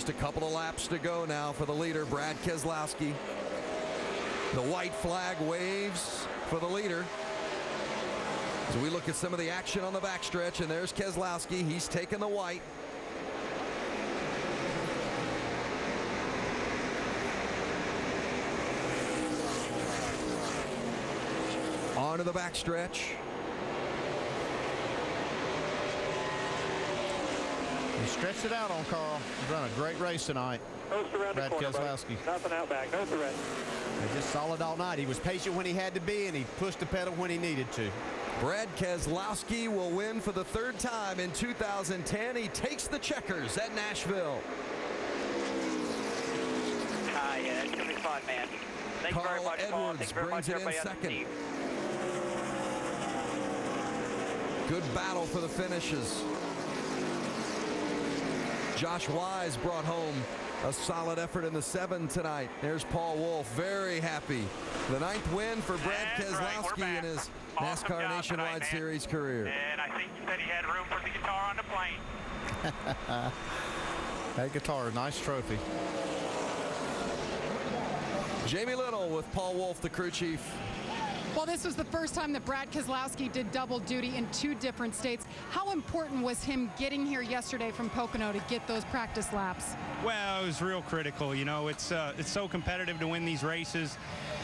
Just a couple of laps to go now for the leader, Brad Keselowski. The white flag waves for the leader. As we look at some of the action on the backstretch, and there's Keselowski. He's taking the white. On to the backstretch. He stretched it out on Carl. He's run a great race tonight. Brad Keselowski. Nothing out back. No threat. Just solid all night. He was patient when he had to be, and he pushed the pedal when he needed to. Brad Keselowski will win for the third time in 2010. He takes the checkers at Nashville. Yeah, it's going to be fun, man. Thank you very Carl much, Paul. Edwards Thank you very brings much, it in everybody on the second. team. Good battle for the finishes. Josh Wise brought home a solid effort in the 7 tonight. There's Paul Wolf, very happy. The 9th win for Brad Keselowski in his Awesome NASCAR job Nationwide tonight, Series career. And I think that he had room for the guitar on the plane. That guitar, nice trophy. Jamie Little with Paul Wolf, the crew chief. Well, this was the first time that Brad Keselowski did double duty in 2 different states. How important was him getting here yesterday from Pocono to get those practice laps? Well, it was real critical. You know, it's so competitive to win these races,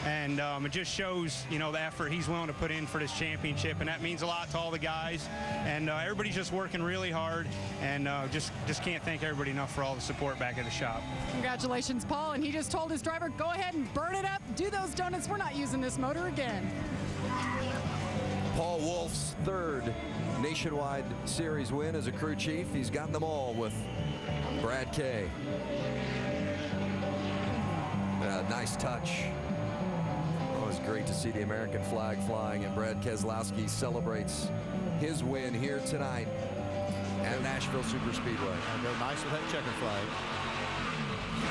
and it just shows, you know, the effort he's willing to put in for this championship, and that means a lot to all the guys. And everybody's just working really hard, and just can't thank everybody enough for all the support back at the shop. Congratulations, Paul. And he just told his driver, go ahead and burn it up, do those donuts. We're not using this motor again. Paul Wolf's 3rd Nationwide Series win as a crew chief. He's gotten them all with Brad K. Nice touch. It was great to see the American flag flying, and Brad Keselowski celebrates his win here tonight at Nashville Superspeedway. Go nice with that checker flag.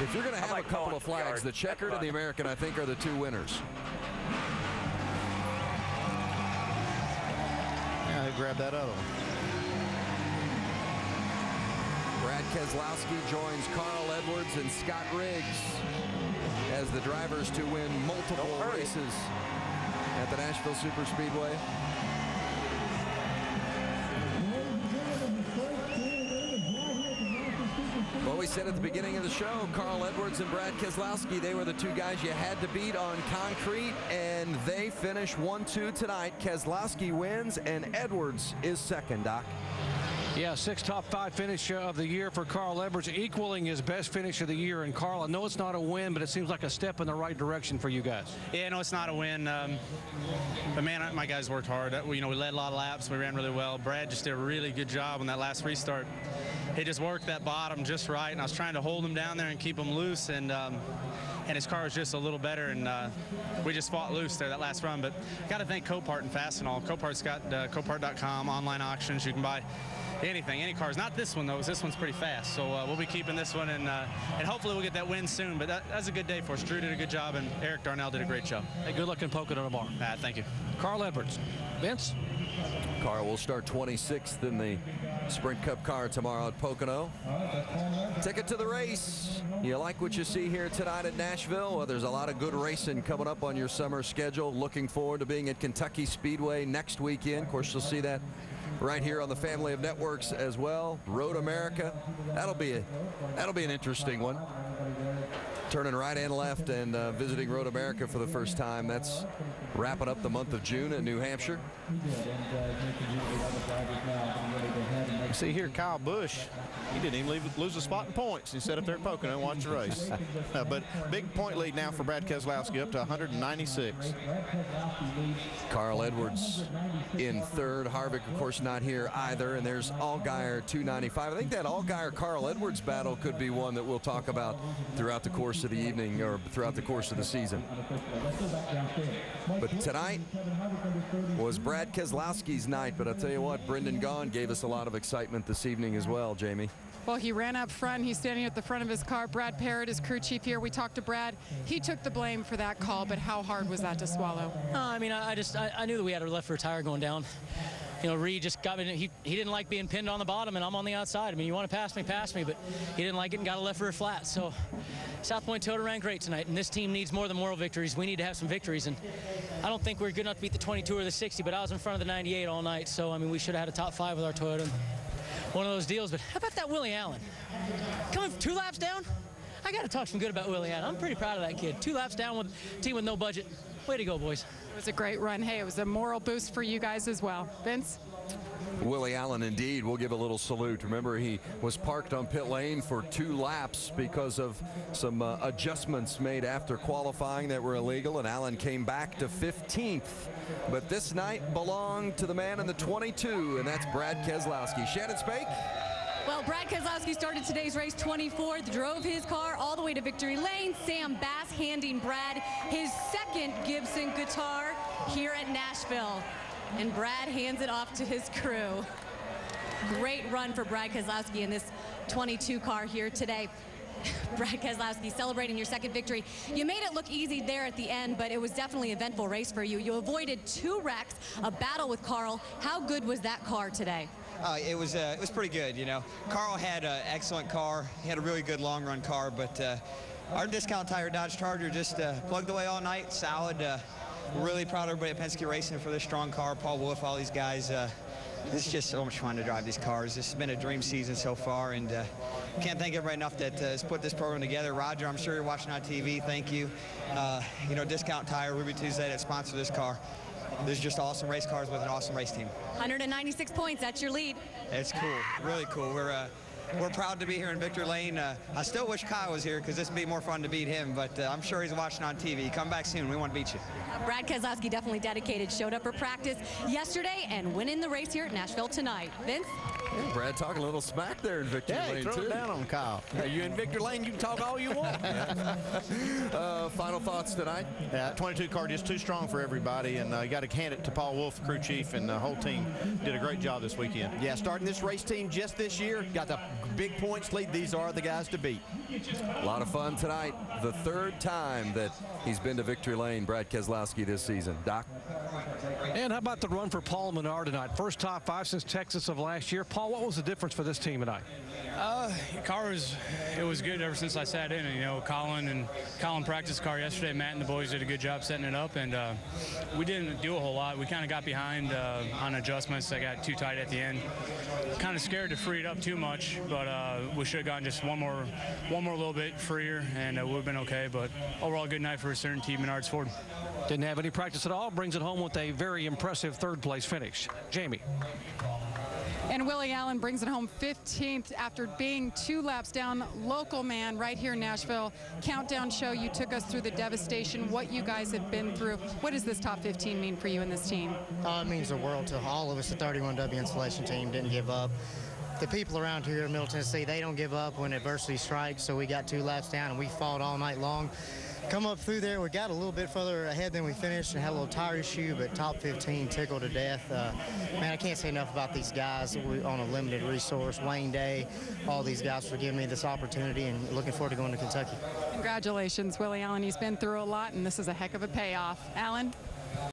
If you're going to have a couple of flags, the checkered and the American, I think, are the 2 winners. Yeah, he grabbed that other one. Brad Keselowski joins Carl Edwards and Scott Riggs as the drivers to win multiple races at the Nashville Superspeedway. Well, we said at the beginning of the show, Carl Edwards and Brad Keselowski, they were the 2 guys you had to beat on concrete, and they finish 1-2 tonight. Keselowski wins, and Edwards is second, Doc. Yeah, 6th top 5 finish of the year for Carl Edwards, equaling his best finish of the year. And Carl, I know it's not a win, but it seems like a step in the right direction for you guys. Yeah, no, it's not a win. But man, my guys worked hard. You know, we led a lot of laps. We ran really well. Brad just did a really good job on that last restart. He just worked that bottom just right, and I was trying to hold him down there and keep him loose, and his car was just a little better, and we just fought loose there that last run. But got to thank Copart and Fastenal. Copart's got Copart.com, online auctions. You can buy anything, any cars. Not this one, though, 'cause this one's pretty fast. So we'll be keeping this one, and hopefully we'll get that win soon. But that's a good day for us. Drew did a good job, and Eric Darnell did a great job. Hey, good luck in Pocono tomorrow. Thank you. Carl Edwards. Vince? Carl will start 26th in the Sprint Cup car tomorrow at Pocono. Ticket to the race. You like what you see here tonight at Nashville? Well, there's a lot of good racing coming up on your summer schedule. Looking forward to being at Kentucky Speedway next weekend. Of course, you'll see that right here on the family of networks as well. Road America. That'll be an interesting one. Turning right and left and visiting Road America for the first time. That's wrapping up the month of June in New Hampshire. You see here Kyle Busch, he didn't even lose a spot in points. He sat up there at Pocono and watched the race. But big point lead now for Brad Keselowski, up to 196. Carl Edwards in 3rd. Harvick, of course, not here either. And there's Allgaier 295. I think that Allgaier Carl Edwards battle could be one that we'll talk about throughout the course of the evening or throughout the course of the season. But tonight was Brad Keselowski's night. But I'll tell you what, Brendan Gaughan gave us a lot of excitement this evening as well, Jamie. Well, he ran up front. He's standing at the front of his car. Brad Parrott, his crew chief here. We talked to Brad. He took the blame for that call, but how hard was that to swallow? I mean, I knew that we had our left rear tire going down. Reed just got me. He didn't like being pinned on the bottom, and I'm on the outside. I mean, you want to pass me, but he didn't like it and got a left rear flat. So South Point Toyota ran great tonight, and this team needs more than moral victories. We need to have some victories, and I don't think we're good enough to beat the 22 or the 60, but I was in front of the 98 all night, so, I mean, we should have had a top 5 with our Toyota. One of those deals, but how about that Willie Allen? Coming 2 laps down? I got to talk some good about Willie Allen. I'm pretty proud of that kid. 2 laps down with a team with no budget. Way to go, boys. It was a great run. Hey, it was a moral boost for you guys as well. Vince? Willie Allen, indeed, we'll give a little salute. Remember, he was parked on pit lane for 2 laps because of some adjustments made after qualifying that were illegal, and Allen came back to 15th. But this night belonged to the man in the 22, and that's Brad Keselowski. Shannon Spake? Well, Brad Keselowski started today's race 24th, drove his car all the way to victory lane. Sam Bass handing Brad his second Gibson guitar here at Nashville. And Brad hands it off to his crew. Great run for Brad Keselowski in this 22 car here today. Brad Keselowski celebrating your second victory. You made it look easy there at the end, but it was definitely an eventful race for you. You avoided 2 wrecks, a battle with Carl. How good was that car today? It was pretty good, Carl had an excellent car. He had a really good long-run car, but our discount tire Dodge Charger just plugged away all night, solid. We're really proud of everybody at Penske Racing for this strong car. Paul Wolf, all these guys. It's just so much fun to drive these cars. This has been a dream season so far, and can't thank everybody enough that has put this program together. Roger, I'm sure you're watching on TV. Thank you. Discount Tire, Ruby Tuesday, that sponsored this car. This is just awesome race cars with an awesome race team. 196 points, that's your lead. It's cool, really cool. We're proud to be here in Victory Lane. I still wish Kyle was here because this would be more fun to beat him, but I'm sure he's watching on TV. Come back soon. We want to beat you. Brad Keselowski definitely dedicated, showed up for practice yesterday and winning the race here at Nashville tonight. Vince? Yeah, Brad talking a little smack there in Victory Lane, throw too. it down on Kyle. You in Victory Lane, you can talk all you want. Final thoughts tonight? 22 car just too strong for everybody, and you got to hand it to Paul Wolf, the crew chief, and the whole team did a great job this weekend. Yeah, starting this race team just this year, got the big points lead. These are the guys to beat. A lot of fun tonight. The 3rd time that he's been to Victory Lane, Brad Keselowski, this season. Doc? And how about the run for Paul Menard tonight? First top 5 since Texas of last year. Paul, what was the difference for this team tonight? Car was good ever since I sat in. And, Colin practiced car yesterday. Matt and the boys did a good job setting it up, and we didn't do a whole lot. We kind of got behind on adjustments. I got too tight at the end. Kind of scared to free it up too much, but we should have gone just one more little bit freer, and it would have been okay. But overall, good night for a certain team, Menards Ford. Didn't have any practice at all. Brings it home with a very impressive 3rd place finish. Jamie. And Willie Allen brings it home 15th after being 2 laps down. Local man right here in Nashville. Countdown show, you took us through the devastation, what you guys have been through. What does this top 15 mean for you and this team? It means the world to all of us. The 31W installation team didn't give up. The people around here in Middle Tennessee, they don't give up when adversity strikes, so we got 2 laps down and we fought all night long. Come up through there, we got a little bit further ahead than we finished and had a little tire issue, but top 15 tickled to death. Man, I can't say enough about these guys. We're on a limited resource. Wayne Day, all these guys for giving me this opportunity, and looking forward to going to Kentucky. Congratulations, Willie Allen. He's been through a lot, and this is a heck of a payoff. Allen?